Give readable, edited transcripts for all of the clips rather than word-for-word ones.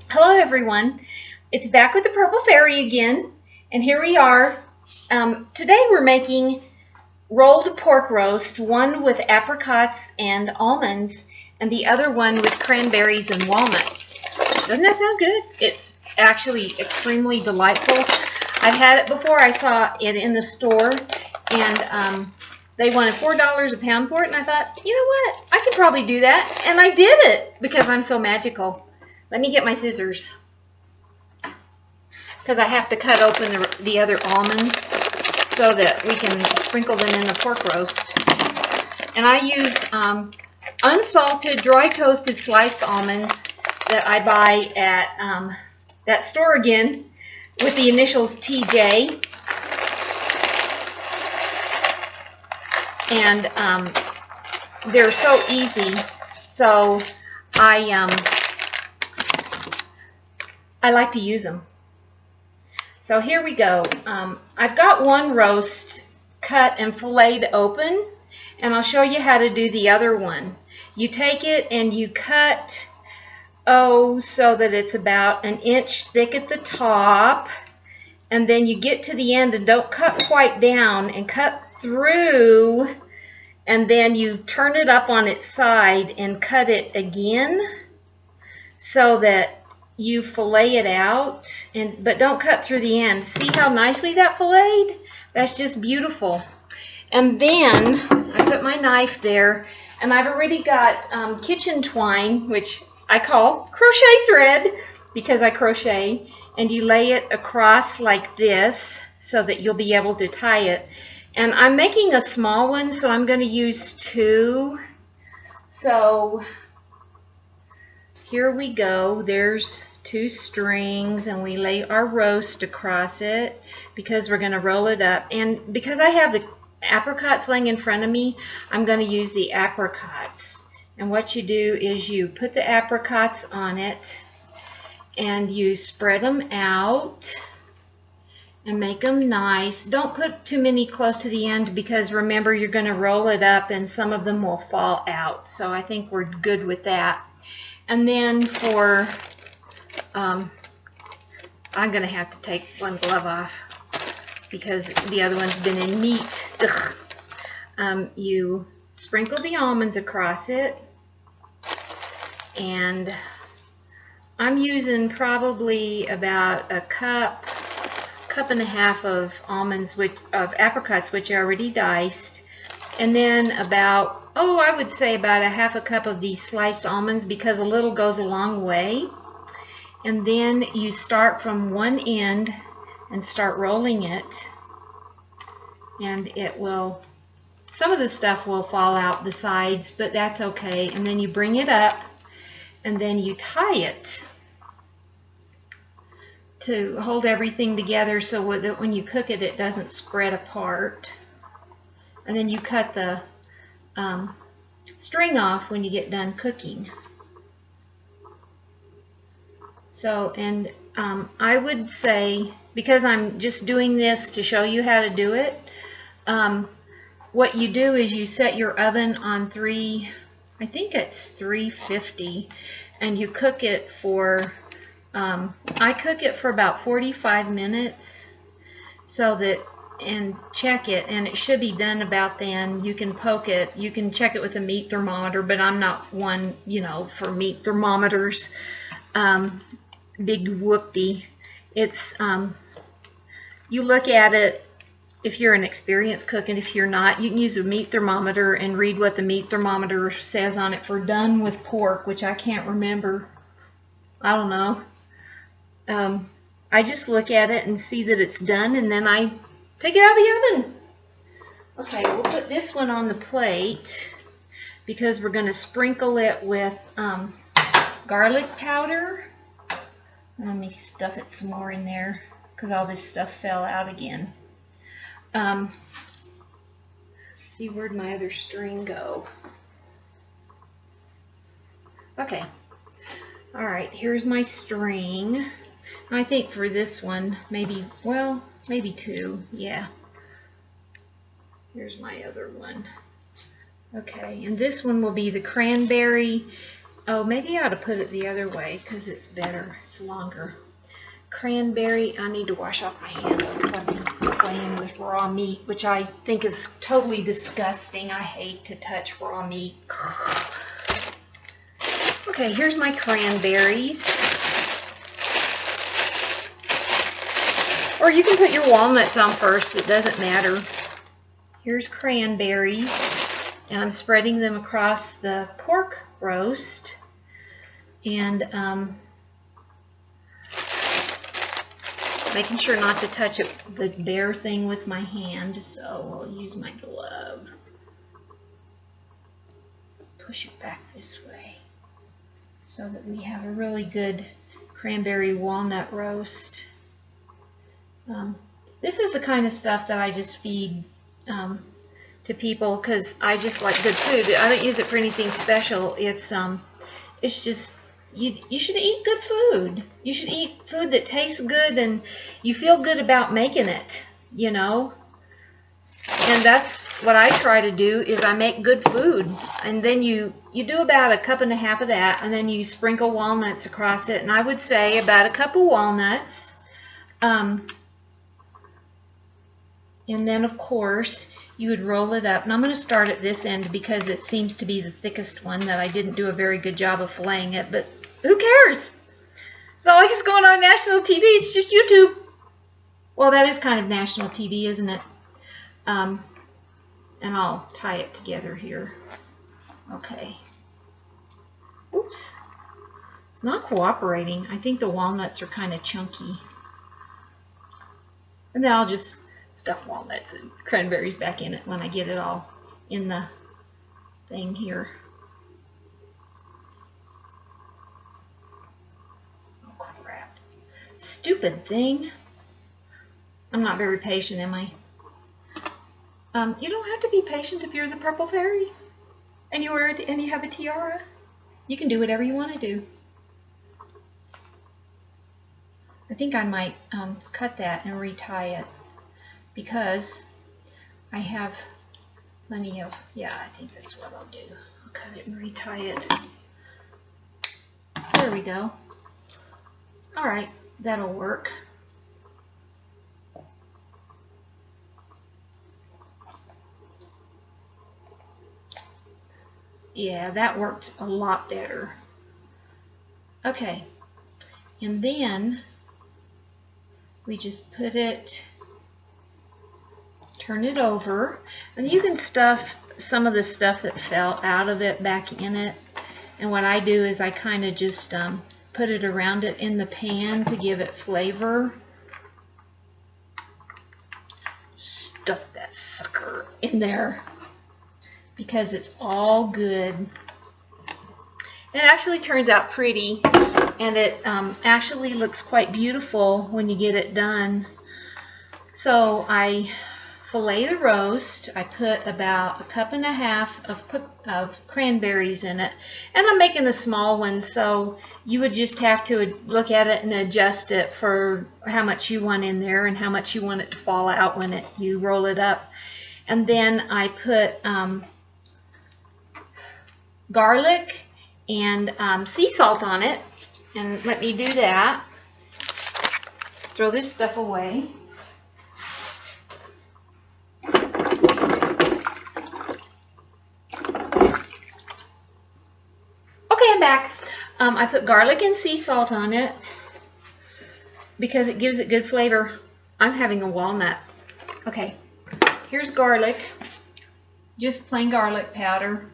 Hello everyone, it's back with the Purple Fairy again, and here we are. Today we're making rolled pork roast, one with apricots and almonds, and the other one with cranberries and walnuts. Doesn't that sound good? It's actually extremely delightful. I've had it before. I saw it in the store, and they wanted $4 a pound for it, and I thought, you know what, I could probably do that, and I did it because I'm so magical. Let me get my scissors because I have to cut open the other almonds so that we can sprinkle them in the pork roast. And I use unsalted, dry toasted sliced almonds that I buy at that store again with the initials TJ. And they're so easy, so I like to use them. So here we go. I've got one roast cut and filleted open, and I'll show you how to do the other one. You take it and you cut, so that it's about an inch thick at the top, and then you get to the end and don't cut quite down and cut through, and then you turn it up on its side and cut it again so that you fillet it out, but don't cut through the end. See how nicely that filleted? That's just beautiful. And then I put my knife there, and I've already got kitchen twine, which I call crochet thread because I crochet, and you lay it across like this so that you'll be able to tie it. And I'm making a small one, so I'm going to use 2. So here we go. There's 2 strings, and we lay our roast across it because we're going to roll it up. And because I have the apricots laying in front of me, I'm going to use the apricots. And what you do is you put the apricots on it and you spread them out and make them nice. Don't put too many close to the end because remember, you're going to roll it up and some of them will fall out. So I think we're good with that. And then for, I'm going to have to take one glove off because the other one's been in meat. You sprinkle the almonds across it, and I'm using probably about a cup and a half of almonds, of apricots, which I already diced, and then about, I would say about a half a cup of these sliced almonds because a little goes a long way. And then you start from one end and start rolling it, and it will, some of the stuff will fall out the sides, but that's okay. And then you bring it up and then you tie it to hold everything together so that when you cook it, it doesn't spread apart. And then you cut the string off when you get done cooking. So, and I would say, because I'm just doing this to show you how to do it, what you do is you set your oven on I think it's 350, and you cook it for, I cook it for about 45 minutes, so that, and check it, and it should be done about then. You can poke it, you can check it with a meat thermometer, but I'm not one, for meat thermometers. Big whoopty. It's, you look at it if you're an experienced cook, and if you're not, you can use a meat thermometer and read what the meat thermometer says on it for done with pork, which I can't remember. I don't know. I just look at it and see that it's done, and then I take it out of the oven. Okay, we'll put this one on the plate because we're going to sprinkle it with garlic powder. Let me stuff it some more in there because all this stuff fell out again. See, where'd my other string go? Okay. All right, here's my string. I think for this one, maybe 2. Yeah. Here's my other one. Okay, and this one will be the cranberry Oh, maybe I ought to put it the other way because it's better. It's longer. Cranberry. I need to wash off my hand because I've been playing with raw meat, which I think is totally disgusting. I hate to touch raw meat. Okay, here's my cranberries. Or you can put your walnuts on first. It doesn't matter. Here's cranberries. And I'm spreading them across the pork roast. And making sure not to touch the bare thing with my hand. So I'll use my glove. Push it back this way so that we have a really good cranberry walnut roast. This is the kind of stuff that I just feed to people because I just like good food. I don't use it for anything special. It's just you should eat good food. You should eat food that tastes good and you feel good about making it, you know. And that's what I try to do is I make good food. And then you do about 1.5 cups of that, and then you sprinkle walnuts across it. And I would say about 1 cup of walnuts. And then, of course, you would roll it up. And I'm going to start at this end because it seems to be the thickest one that I didn't do a very good job of filleting it. But who cares? It's not like it's going on national TV. It's just YouTube. Well, that is kind of national TV, isn't it? And I'll tie it together here. Okay. Oops. It's not cooperating. I think the walnuts are kind of chunky. And then I'll just stuff walnuts and cranberries back in it when I get it all in the thing here. Oh, crap. Stupid thing. I'm not very patient, am I? You don't have to be patient if you're the purple fairy and you have a tiara. You can do whatever you want to do. I think I might cut that and retie it because I have plenty of, yeah, I think that's what I'll do. I'll cut it and retie it. There we go. All right, that'll work. Yeah, that worked a lot better. Okay, and then we just put it, turn it over, and you can stuff some of the stuff that fell out of it back in it. And what I do is I kind of just put it around it in the pan to give it flavor. Stuff that sucker in there, because it's all good. It actually turns out pretty, and it actually looks quite beautiful when you get it done. So I fillet the roast. I put about 1.5 cups of cranberries in it, and I'm making a small one, so you would just have to look at it and adjust it for how much you want in there and how much you want it to fall out when you roll it up. And then I put garlic and sea salt on it, and let me do that. Throw this stuff away. Okay, I'm back. I put garlic and sea salt on it because it gives it good flavor. I'm having a walnut. Okay, here's garlic, just plain garlic powder.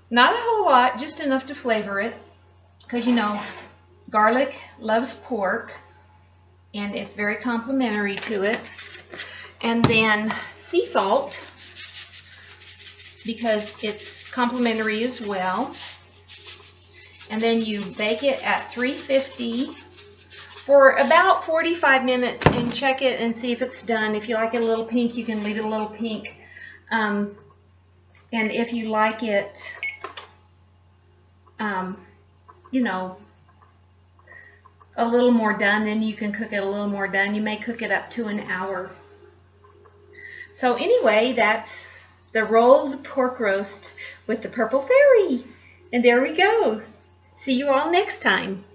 Not a whole lot, just enough to flavor it, because you know garlic loves pork and it's very complimentary to it. And then sea salt, because it's complimentary as well. And then you bake it at 350 for about 45 minutes and check it and see if it's done. If you like it a little pink, you can leave it a little pink. And if you like it, you know, a little more done, then you can cook it a little more done. You may cook it up to an hour. So anyway, that's the rolled pork roast with the purple fairy. And there we go. See you all next time.